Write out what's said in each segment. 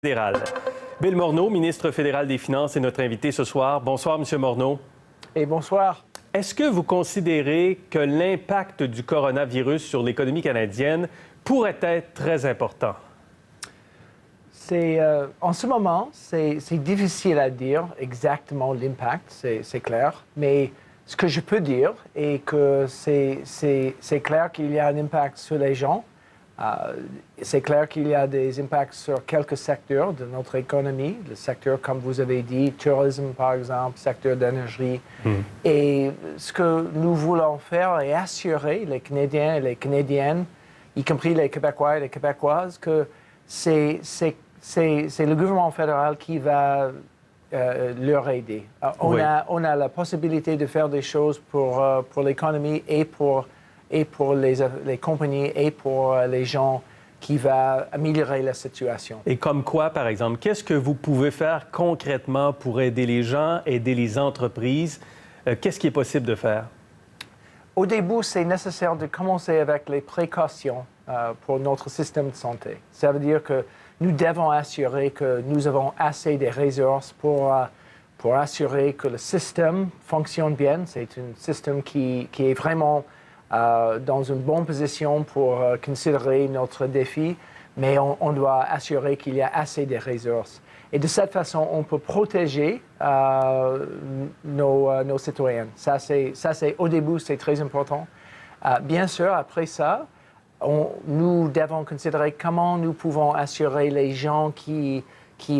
fédéral. Bill Morneau, ministre fédéral des Finances, est notre invité ce soir. Bonsoir, M. Morneau. Et bonsoir. Est-ce que vous considérez que l'impact du coronavirus sur l'économie canadienne pourrait être très important? En ce moment, c'est difficile à dire exactement l'impact, c'est clair. Mais ce que je peux dire est que c'est clair qu'il y a un impact sur les gens. C'est clair qu'il y a des impacts sur quelques secteurs de notre économie. Le secteur, comme vous avez dit, tourisme par exemple, secteur d'énergie. Et ce que nous voulons faire est assurer les Canadiens et les Canadiennes, y compris les Québécois et les Québécoises, que c'est le gouvernement fédéral qui va leur aider. On a la possibilité de faire des choses pour l'économie et pour les compagnies et pour les gens qui vont améliorer la situation. Et comme quoi, par exemple? Qu'est-ce que vous pouvez faire concrètement pour aider les gens, aider les entreprises? Qu'est-ce qui est possible de faire? Au début, c'est nécessaire de commencer avec les précautions pour notre système de santé. Ça veut dire que nous devons assurer que nous avons assez de ressources pour assurer que le système fonctionne bien. C'est un système qui est vraiment dans une bonne position pour considérer notre défi, mais on doit assurer qu'il y a assez de ressources. Et de cette façon, on peut protéger nos citoyens. Ça, au début, c'est très important. Bien sûr, après ça, nous devons considérer comment nous pouvons assurer les gens qui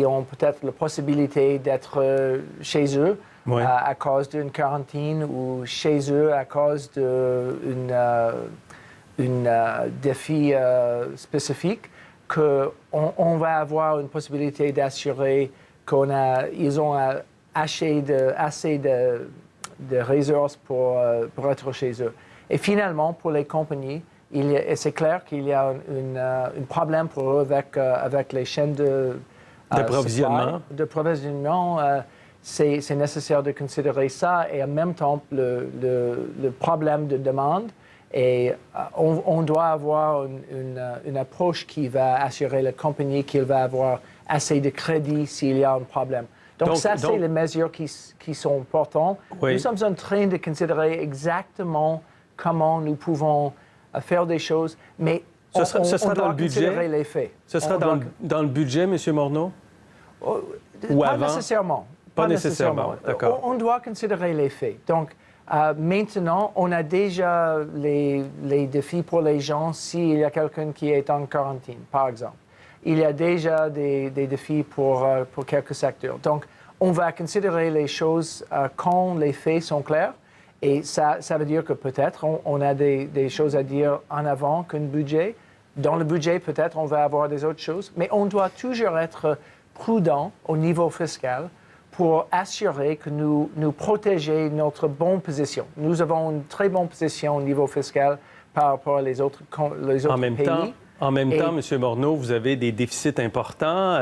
ont peut-être la possibilité d'être chez eux à cause d'une quarantaine ou chez eux à cause d'un défi spécifique, qu'on va avoir une possibilité d'assurer qu'ils ont assez de ressources pour être chez eux. Et finalement, pour les compagnies, c'est clair qu'il y a un problème pour eux avec les chaînes d'approvisionnement. C'est nécessaire de considérer ça et en même temps le problème de demande. Et on doit avoir une approche qui va assurer la compagnie qu'il va avoir assez de crédit s'il y a un problème. Donc c'est les mesures qui sont importantes. Oui. Nous sommes en train de considérer exactement comment nous pouvons faire des choses, mais ce sera dans le budget. Les faits. Ce sera dans le budget, M. Morneau? Ou pas avant? Nécessairement. Pas nécessairement, d'accord. On doit considérer les faits. Donc, maintenant, on a déjà les défis pour les gens s'il y a quelqu'un qui est en quarantaine, par exemple. Il y a déjà des défis pour quelques secteurs. Donc, on va considérer les choses quand les faits sont clairs. Et ça veut dire que peut-être on a des choses à dire en avant qu'un budget. Dans le budget, peut-être on va avoir des autres choses. Mais on doit toujours être prudent au niveau fiscal pour assurer que nous protégeons notre bonne position. Nous avons une très bonne position au niveau fiscal par rapport aux autres pays. En même temps, M. Morneau, vous avez des déficits importants.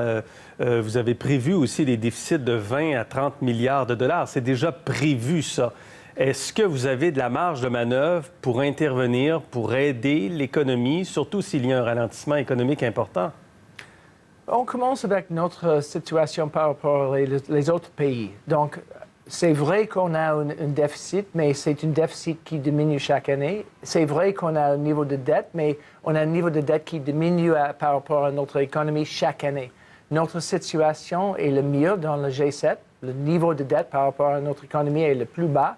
Vous avez prévu aussi des déficits de 20 à 30 milliards de dollars. C'est déjà prévu, ça. Est-ce que vous avez de la marge de manœuvre pour intervenir, pour aider l'économie, surtout s'il y a un ralentissement économique important? On commence avec notre situation par rapport aux autres pays. Donc, c'est vrai qu'on a un déficit, mais c'est un déficit qui diminue chaque année. C'est vrai qu'on a un niveau de dette, mais on a un niveau de dette qui diminue par rapport à notre économie chaque année. Notre situation est le mieux dans le G7. Le niveau de dette par rapport à notre économie est le plus bas.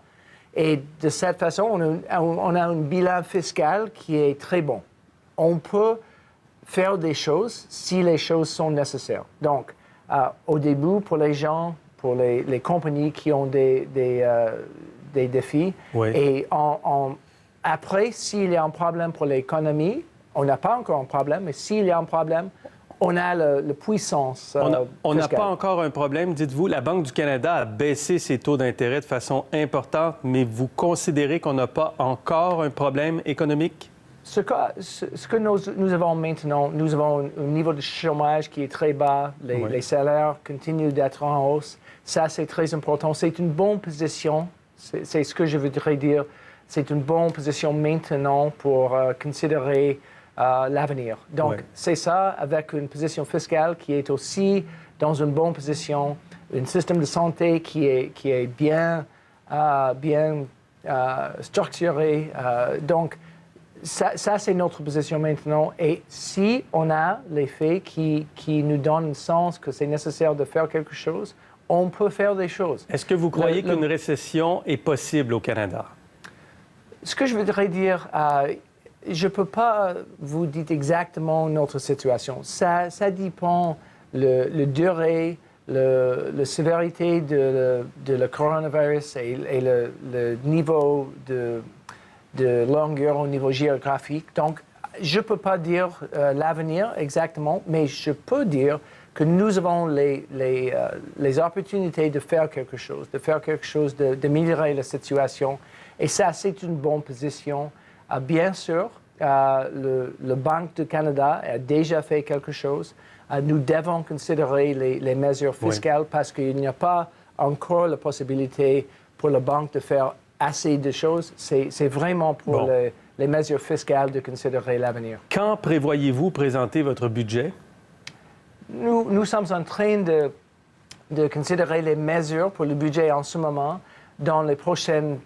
Et de cette façon, on a un bilan fiscal qui est très bon. On peut faire des choses si les choses sont nécessaires. Donc, au début, pour les gens, pour les compagnies qui ont des défis, et après, s'il y a un problème pour l'économie, on n'a pas encore un problème, mais s'il y a un problème, on a la puissance On n'a pas encore un problème. Dites-vous, la Banque du Canada a baissé ses taux d'intérêt de façon importante, mais vous considérez qu'on n'a pas encore un problème économique? Ce que nous avons maintenant, nous avons un niveau de chômage qui est très bas. Les salaires continuent d'être en hausse. Ça, c'est très important. C'est une bonne position. C'est ce que je voudrais dire. C'est une bonne position maintenant pour considérer l'avenir. Donc, c'est ça, avec une position fiscale qui est aussi dans une bonne position, un système de santé qui est bien structuré. Donc, ça c'est notre position maintenant. Et si on a les faits qui nous donnent le sens que c'est nécessaire de faire quelque chose, on peut faire des choses. Est-ce que vous croyez qu'une récession est possible au Canada? Ce que je voudrais dire, je ne peux pas vous dire exactement notre situation. Ça dépend la durée, la sévérité de le coronavirus et le niveau de longueur au niveau géographique. Donc, je ne peux pas dire l'avenir exactement, mais je peux dire que nous avons les opportunités de faire quelque chose, d'améliorer la situation. Et ça, c'est une bonne position. Bien sûr, le Banque du Canada a déjà fait quelque chose. Nous devons considérer les mesures fiscales parce qu'il n'y a pas encore la possibilité pour la banque de faire assez de choses. C'est vraiment pour les mesures fiscales de considérer l'avenir. Quand prévoyez-vous présenter votre budget? Nous sommes en train de considérer les mesures pour le budget en ce moment. Dans les prochaines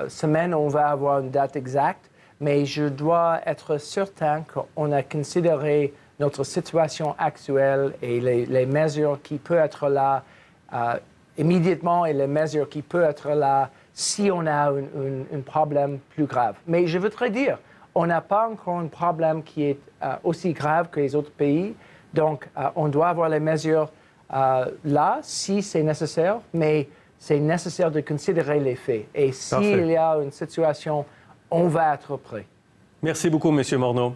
semaines, on va avoir une date exacte, mais je dois être certain qu'on a considéré notre situation actuelle et les mesures qui peuvent être là immédiatement et les mesures qui peuvent être là si on a un problème plus grave. Mais je voudrais dire, on n'a pas encore un problème qui est aussi grave que les autres pays. Donc, on doit avoir les mesures là, si c'est nécessaire, mais c'est nécessaire de considérer les faits. Et s'il y a une situation, on va être prêt. Merci beaucoup, M. Morneau.